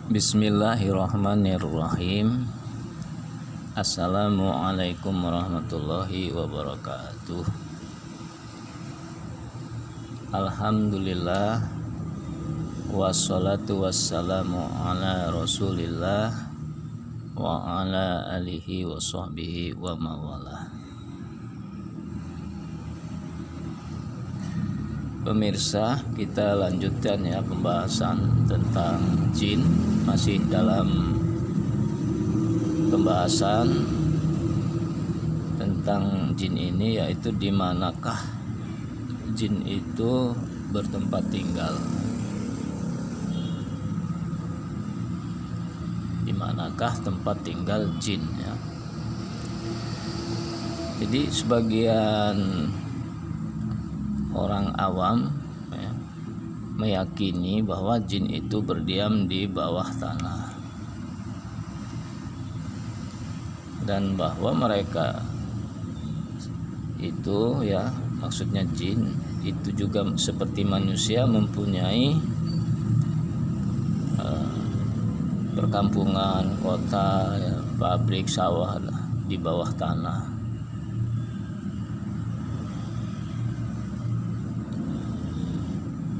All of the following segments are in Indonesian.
Bismillahirrahmanirrahim. Assalamualaikum warahmatullahi wabarakatuh. Alhamdulillah, wassalatu wassalamu ala rasulillah wa ala alihi wa sahbihi wa mawalah. Pemirsa, kita lanjutkan ya pembahasan tentang jin. Masih dalam pembahasan tentang jin ini, yaitu di manakah jin itu bertempat tinggal. Di manakah tempat tinggal jin ya. Jadi sebagian orang awam ya, meyakini bahwa jin itu berdiam di bawah tanah, dan bahwa mereka itu ya, maksudnya jin itu juga seperti manusia mempunyai perkampungan, kota ya, pabrik, sawah di bawah tanah.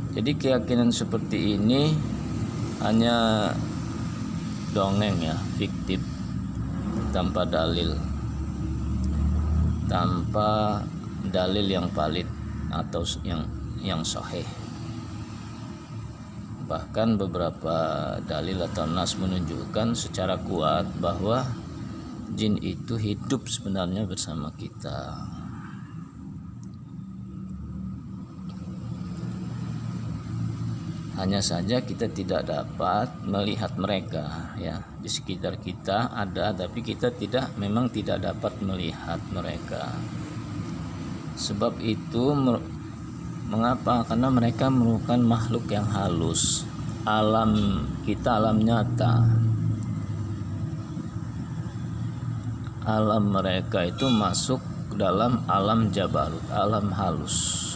Jadi keyakinan seperti ini hanya dongeng ya, fiktif, tanpa dalil yang valid atau yang sahih. Bahkan beberapa dalil atau nas menunjukkan secara kuat bahwa jin itu hidup sebenarnya bersama kita. Hanya saja kita tidak dapat melihat mereka ya, di sekitar kita ada, tapi kita memang tidak dapat melihat mereka. Sebab itu mengapa? Karena mereka merupakan makhluk yang halus. Alam kita alam nyata. Alam mereka itu masuk dalam alam jabarut, alam halus.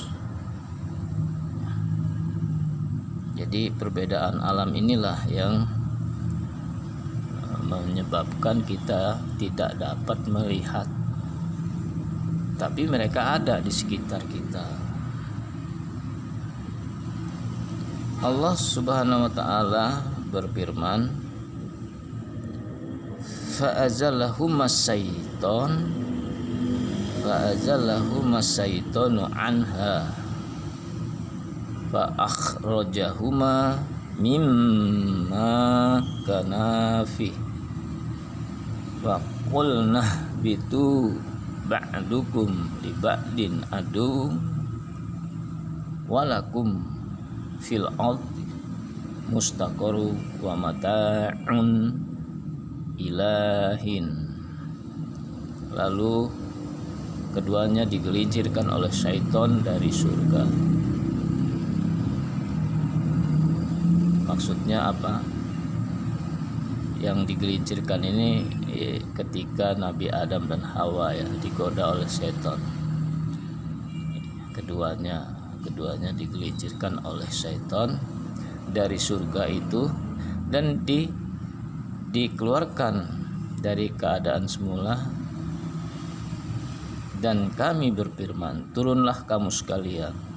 Jadi perbedaan alam inilah yang menyebabkan kita tidak dapat melihat, tapi mereka ada di sekitar kita. Allah Subhanahu wa ta'ala berfirman, fa'azallahumas syaitanu anha fa akhrajahuma mimma kana fi wa qulna bitu ba'dukum li ba'din adu walakum fil ardi mustaqarru wa mata'un ilahin. Lalu keduanya digelincirkan oleh syaitan dari surga. Maksudnya apa? Yang digelincirkan ini ketika Nabi Adam dan Hawa ya digoda oleh setan. Keduanya digelincirkan oleh setan dari surga itu dan dikeluarkan dari keadaan semula. Dan kami berfirman, turunlah kamu sekalian.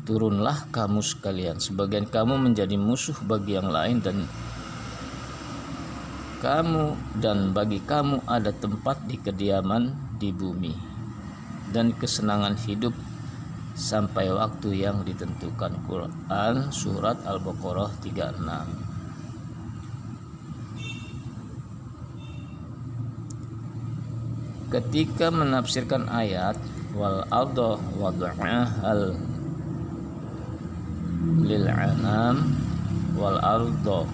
Turunlah kamu sekalian, sebagian kamu menjadi musuh bagi yang lain, dan bagi kamu ada tempat di kediaman di bumi dan kesenangan hidup sampai waktu yang ditentukan. Quran surat Al-Baqarah 36. Ketika menafsirkan ayat wal arda wada'ahal lil anam wal arda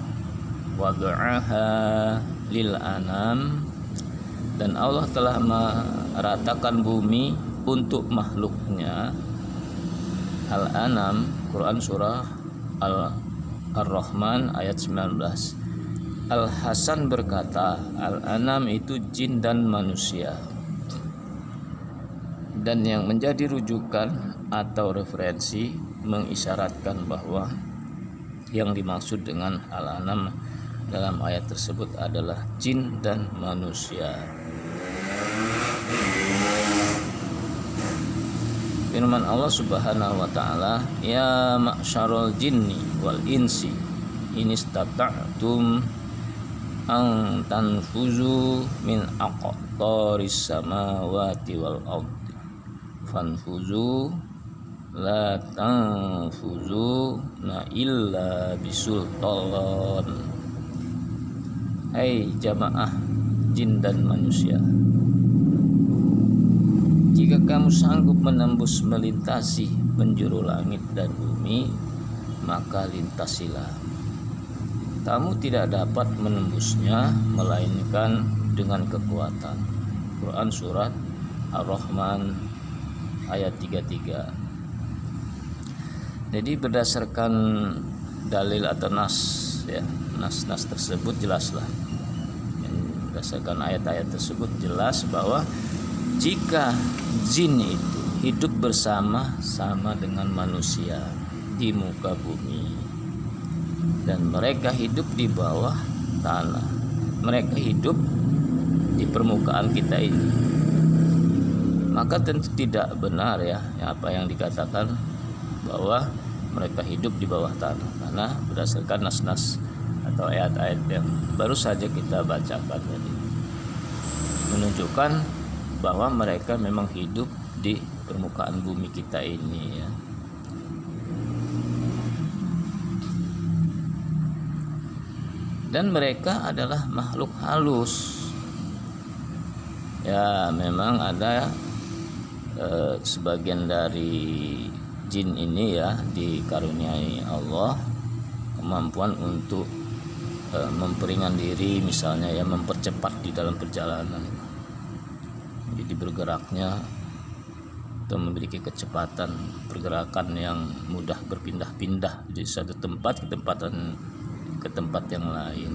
wada'aha lil anam, dan Allah telah meratakan bumi untuk makhluknya. Al-An'am, Quran surah Ar-Rahman ayat 19. Al-Hasan berkata, Al-An'am itu jin dan manusia. Dan yang menjadi rujukan atau referensi mengisyaratkan bahwa yang dimaksud dengan al-anam dalam ayat tersebut adalah jin dan manusia. Firman Allah Subhanahu wa taala, ya ma'syarul jinni wal insi in istata'tum an tanfuzu min aqtaris samawati wal ardi fanfuzu la tanfuzuna illa bisultan. Hai jamaah jin dan manusia, jika kamu sanggup menembus melintasi penjuru langit dan bumi, maka lintasilah. Kamu tidak dapat menembusnya melainkan dengan kekuatan. Quran surat Ar-Rahman ayat 33. Jadi berdasarkan dalil atau nas, ya, nas tersebut jelaslah. Berdasarkan ayat-ayat tersebut jelas bahwa jika jin itu hidup bersama-sama dengan manusia di muka bumi dan mereka hidup di bawah tanah, mereka hidup di permukaan kita ini, maka tentu tidak benar ya apa yang dikatakan bahwa mereka hidup di bawah tanah, karena berdasarkan nas-nas atau ayat-ayat yang baru saja kita bacakan tadi menunjukkan bahwa mereka memang hidup di permukaan bumi kita ini ya. Dan mereka adalah makhluk halus. Ya, memang ada sebagian dari jin ini ya dikaruniai Allah kemampuan untuk memperingan diri, misalnya ya mempercepat di dalam perjalanan. Jadi bergeraknya atau memiliki kecepatan pergerakan yang mudah berpindah-pindah dari satu tempat ke tempat yang lain.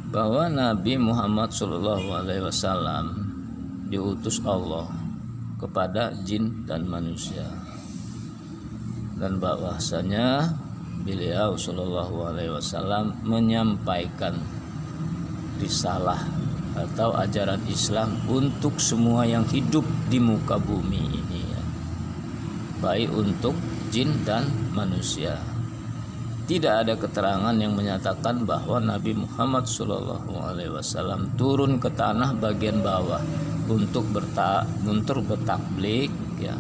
Bahwa Nabi Muhammad SAW diutus Allah kepada jin dan manusia, dan bahwasanya beliau SAW menyampaikan risalah atau ajaran Islam untuk semua yang hidup di muka bumi ini ya, baik untuk jin dan manusia. Tidak ada keterangan yang menyatakan bahwa Nabi Muhammad SAW turun ke tanah bagian bawah untuk bertakblik ya,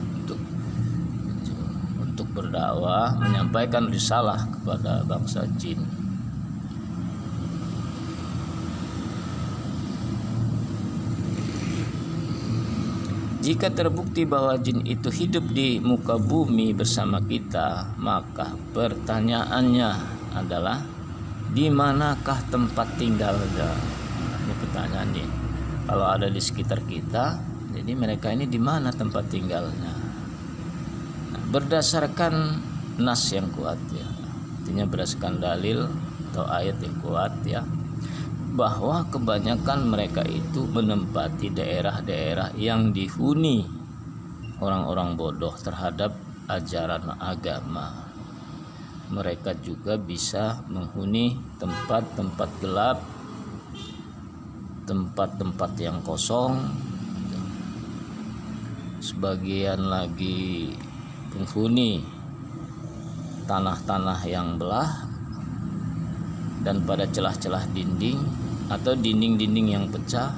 untuk berdakwah, menyampaikan risalah kepada bangsa jin. Jika terbukti bahwa jin itu hidup di muka bumi bersama kita, maka pertanyaannya adalah di manakah tempat tinggalnya? Ini pertanyaan nih. Kalau ada di sekitar kita, jadi mereka ini di mana tempat tinggalnya? Nah, berdasarkan nas yang kuat ya, artinya berdasarkan dalil atau ayat yang kuat ya, bahwa kebanyakan mereka itu menempati daerah-daerah yang dihuni orang-orang bodoh terhadap ajaran agama. Mereka juga bisa menghuni tempat-tempat gelap, tempat-tempat yang kosong. Sebagian lagi penghuni tanah-tanah yang belah, dan pada celah-celah dinding atau dinding-dinding yang pecah.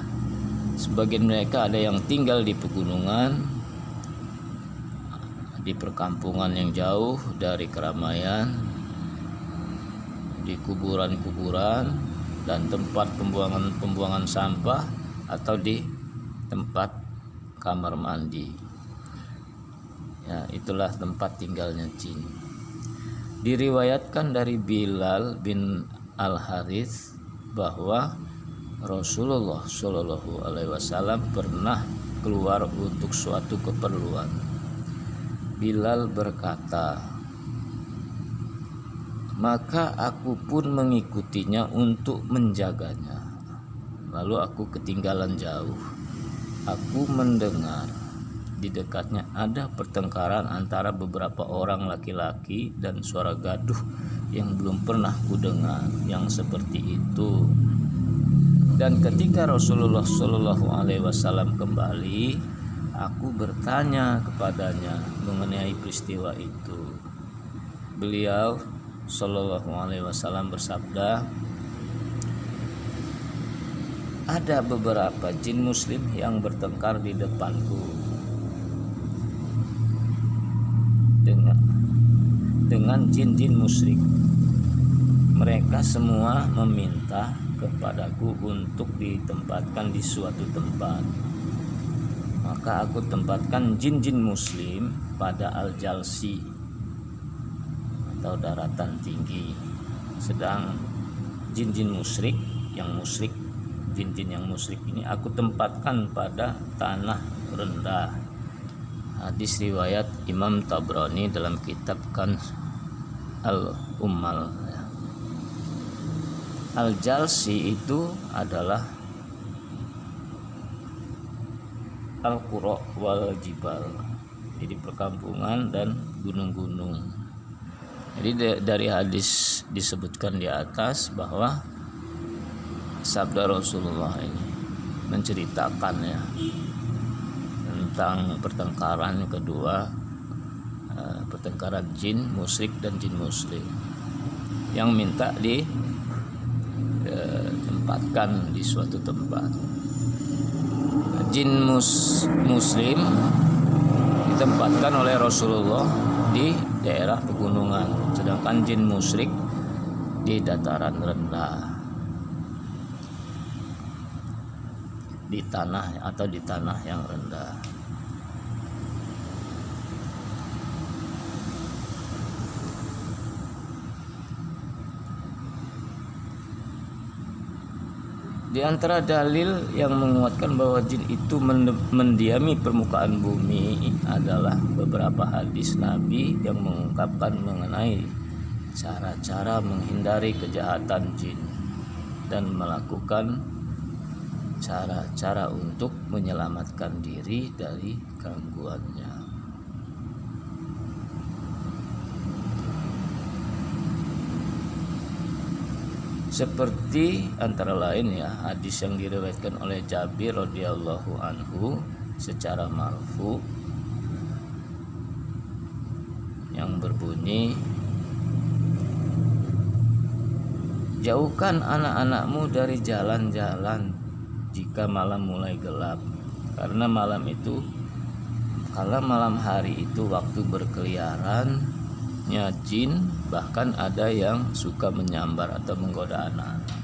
Sebagian mereka ada yang tinggal di pegunungan, di perkampungan yang jauh dari keramaian, di kuburan-kuburan dan tempat pembuangan sampah, atau di tempat kamar mandi. Ya, itulah tempat tinggalnya jin. Diriwayatkan dari Bilal bin Al-Harits bahwa Rasulullah SAW pernah keluar untuk suatu keperluan. Bilal berkata, maka aku pun mengikutinya untuk menjaganya. Lalu aku ketinggalan jauh. Aku mendengar di dekatnya ada pertengkaran antara beberapa orang laki-laki dan suara gaduh yang belum pernah kudengar yang seperti itu. Dan ketika Rasulullah Shallallahu Alaihi Wasallam kembali, aku bertanya kepadanya mengenai peristiwa itu. Beliau Shallallahu Alaihi Wasallam bersabda, ada beberapa jin muslim yang bertengkar di depanku dengan jin-jin musyrik. Mereka semua meminta kepadaku untuk ditempatkan di suatu tempat. Maka aku tempatkan jin-jin muslim pada Al-Jalsi atau daratan tinggi. Sedang jin-jin musyrik, jin-jin yang musyrik ini aku tempatkan pada tanah rendah. Hadis riwayat Imam Tabrani dalam kitab Kanz Al-Ummal. Al-Jalsi itu adalah Al-Qura wal Jibal, jadi perkampungan dan gunung-gunung. Jadi dari hadis disebutkan di atas bahwa sabda Rasulullah ini menceritakan ya tentang pertengkaran kedua, pertengkaran jin musyrik dan jin muslim yang minta ditempatkan di suatu tempat. Jin muslim ditempatkan oleh Rasulullah di daerah pegunungan, sedangkan jin musyrik di dataran rendah, di tanah yang rendah. Di antara dalil yang menguatkan bahwa jin itu mendiami permukaan bumi adalah beberapa hadis Nabi yang mengungkapkan mengenai cara-cara menghindari kejahatan jin dan melakukan cara-cara untuk menyelamatkan diri dari gangguannya. Seperti antara lain ya hadis yang diriwayatkan oleh Jabir radhiyallahu anhu secara marfu yang berbunyi, jauhkan anak-anakmu dari jalan-jalan jika malam mulai gelap, karena malam hari itu waktu berkeliarannya jin, bahkan ada yang suka menyambar atau menggoda anak-anak.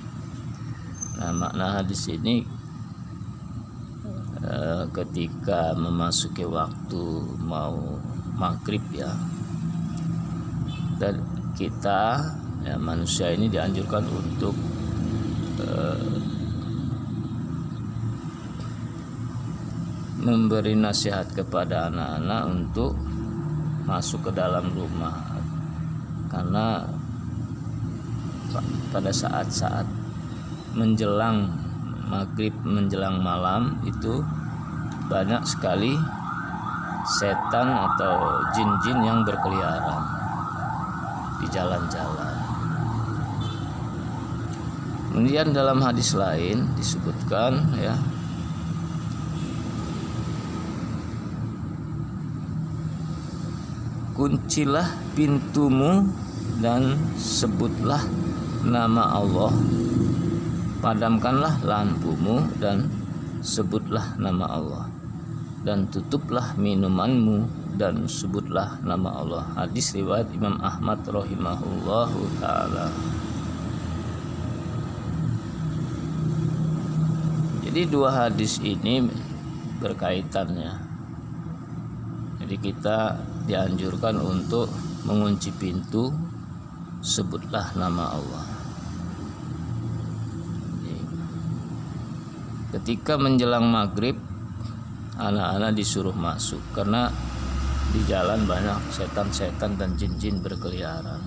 Nah, makna hadis ini ketika memasuki waktu mau maghrib ya, dan kita ya, manusia ini dianjurkan untuk memberi nasihat kepada anak-anak untuk masuk ke dalam rumah, karena pada saat-saat menjelang maghrib, menjelang malam itu banyak sekali setan atau jin-jin yang berkeliaran di jalan-jalan. Kemudian dalam hadis lain disebutkan ya, kuncilah pintumu dan sebutlah nama Allah, padamkanlah lampumu dan sebutlah nama Allah, dan tutuplah minumanmu dan sebutlah nama Allah. Hadis riwayat Imam Ahmad rahimahullahu ta'ala. Jadi dua hadis ini berkaitannya. Jadi kita dianjurkan untuk mengunci pintu, sebutlah nama Allah. Ketika menjelang maghrib, anak-anak disuruh masuk, karena di jalan banyak setan-setan dan jin-jin berkeliaran.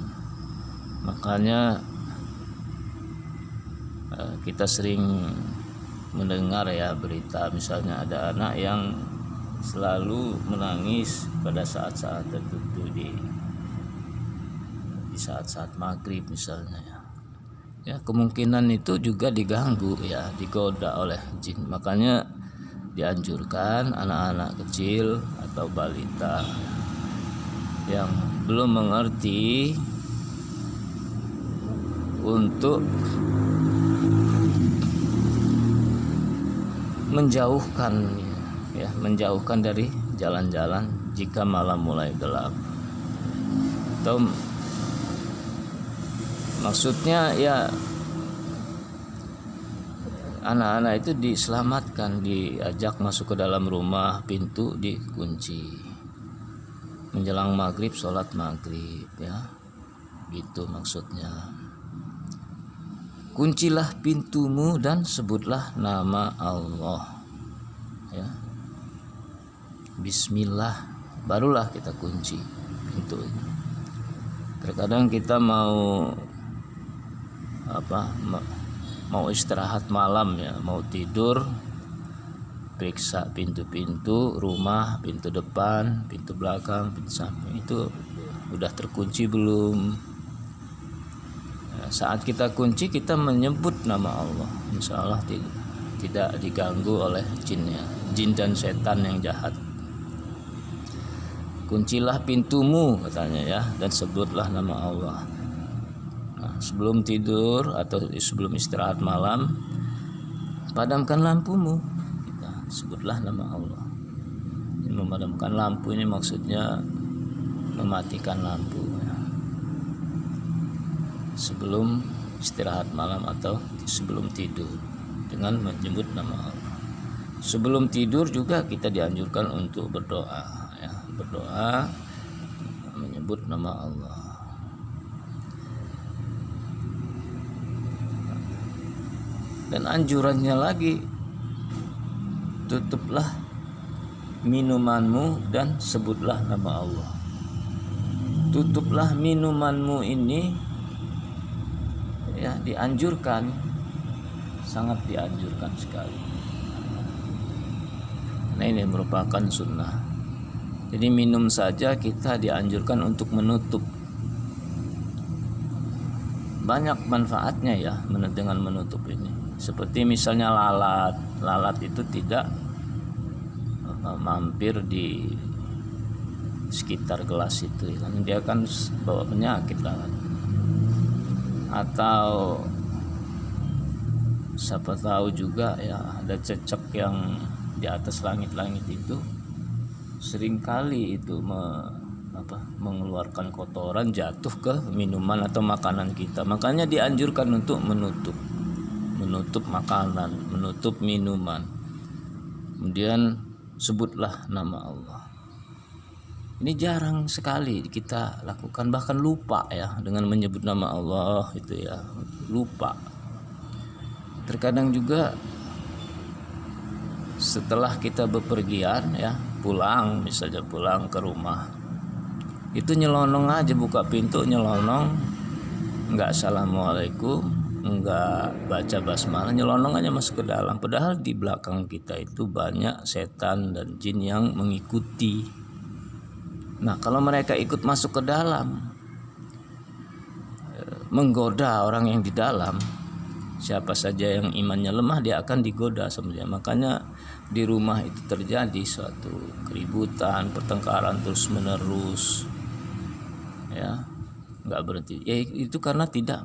Makanya kita sering mendengar ya berita, misalnya ada anak yang selalu menangis pada saat-saat tertentu di saat-saat maghrib misalnya ya, kemungkinan itu juga diganggu ya, digoda oleh jin. Makanya dianjurkan anak-anak kecil atau balita yang belum mengerti untuk menjauhkan dari jalan-jalan jika malam mulai gelap. Atau maksudnya ya anak-anak itu diselamatkan, diajak masuk ke dalam rumah, pintu dikunci. Menjelang maghrib sholat maghrib ya, gitu maksudnya. Kuncilah pintumu dan sebutlah nama Allah ya. Bismillah, barulah kita kunci pintu ini. Terkadang kita mau istirahat malam ya, mau tidur, periksa pintu-pintu rumah, pintu depan, pintu belakang, pintu samping, itu udah terkunci belum? Saat kita kunci, kita menyebut nama Allah, insya Allah tidak diganggu oleh jin dan setan yang jahat. Kuncilah pintumu katanya ya, dan sebutlah nama Allah. Nah, sebelum tidur atau sebelum istirahat malam, padamkan lampumu, sebutlah nama Allah. Memadamkan lampu ini maksudnya mematikan lampu ya, sebelum istirahat malam atau sebelum tidur dengan menyebut nama Allah. Sebelum tidur juga kita dianjurkan untuk berdoa ya, berdoa menyebut nama Allah. Dan anjurannya lagi, tutuplah minumanmu dan sebutlah nama Allah. Tutuplah minumanmu ini ya, dianjurkan, sangat dianjurkan sekali. Nah, ini merupakan sunnah. Jadi minum saja kita dianjurkan untuk menutup. Banyak manfaatnya ya dengan menutup ini. Seperti misalnya lalat itu tidak mampir di sekitar gelas itu, karena dia kan bawa penyakit lalat. Atau siapa tahu juga ya, ada cecek yang di atas langit-langit itu seringkali itu mengeluarkan kotoran jatuh ke minuman atau makanan kita. Makanya dianjurkan untuk menutup makanan, menutup minuman. Kemudian sebutlah nama Allah. Ini jarang sekali kita lakukan, bahkan lupa ya dengan menyebut nama Allah itu ya, lupa. Terkadang juga setelah kita bepergian ya, pulang ke rumah, itu nyelonong aja, buka pintu nyelonong, enggak assalamualaikum, enggak baca basmalah, nyelonong aja masuk ke dalam. Padahal di belakang kita itu banyak setan dan jin yang mengikuti. Nah, kalau mereka ikut masuk ke dalam, menggoda orang yang di dalam, siapa saja yang imannya lemah dia akan digoda sama dia. Makanya di rumah itu terjadi suatu keributan, pertengkaran terus menerus ya, nggak berhenti ya, itu karena tidak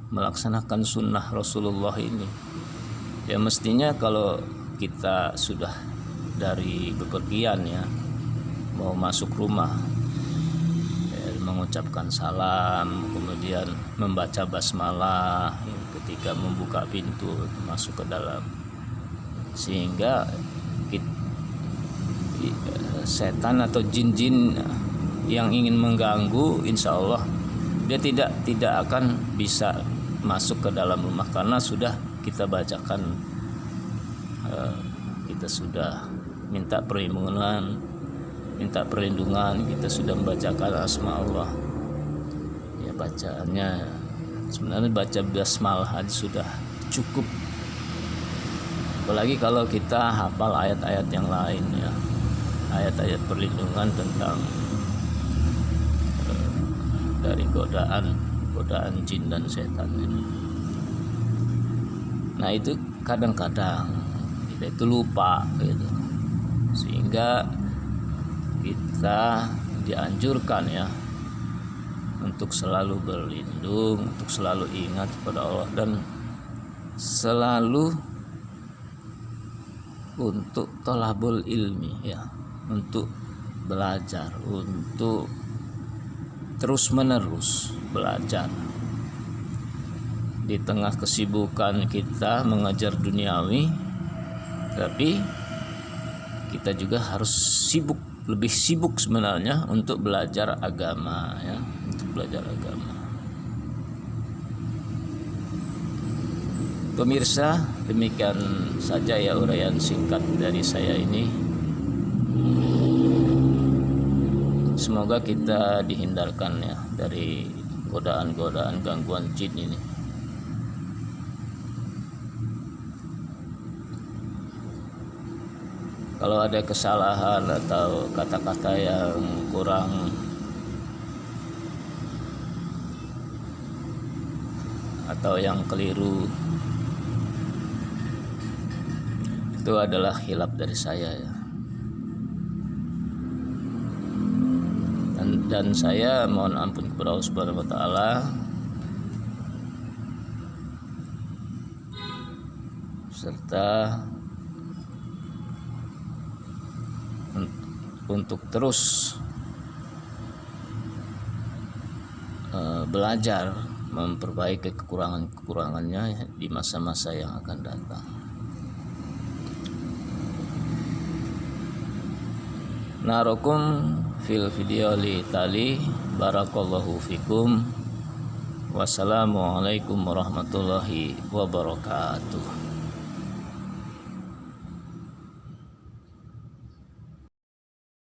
melaksanakan sunnah Rasulullah ini ya. Mestinya kalau kita sudah dari bepergian ya, mau masuk rumah ya, mengucapkan salam, kemudian membaca basmalah ya, ketika membuka pintu masuk ke dalam, sehingga setan atau jin-jin yang ingin mengganggu, insya Allah dia tidak akan bisa masuk ke dalam rumah, karena sudah kita bacakan kita sudah minta perlindungan, kita sudah membacakan asma Allah. Ya, bacaannya sebenarnya baca basmalah aja sudah cukup. Apalagi kalau kita hafal ayat-ayat yang lain ya, ayat-ayat perlindungan tentang dari godaan jin dan setan ini. Nah, itu kadang-kadang kita itu lupa gitu, sehingga kita dianjurkan ya untuk selalu berlindung, untuk selalu ingat kepada Allah, dan selalu untuk thalabul ilmi ya, untuk belajar, untuk terus menerus belajar. Di tengah kesibukan kita mengejar duniawi, tapi kita juga harus lebih sibuk sebenarnya untuk belajar agama ya, untuk belajar agama. Pemirsa, demikian saja ya uraian singkat dari saya ini. Semoga kita dihindarkan ya dari godaan-godaan gangguan jin ini. Kalau ada kesalahan atau kata-kata yang kurang atau yang keliru, itu adalah khilaf dari saya ya. Dan saya mohon ampun kepada Allah Subhanahu wa taala, serta untuk terus belajar memperbaiki kekurangannya di masa-masa yang akan datang. Narokum fil video li tali. Barakallahu fikum. Wassalamualaikum warahmatullahi wabarakatuh.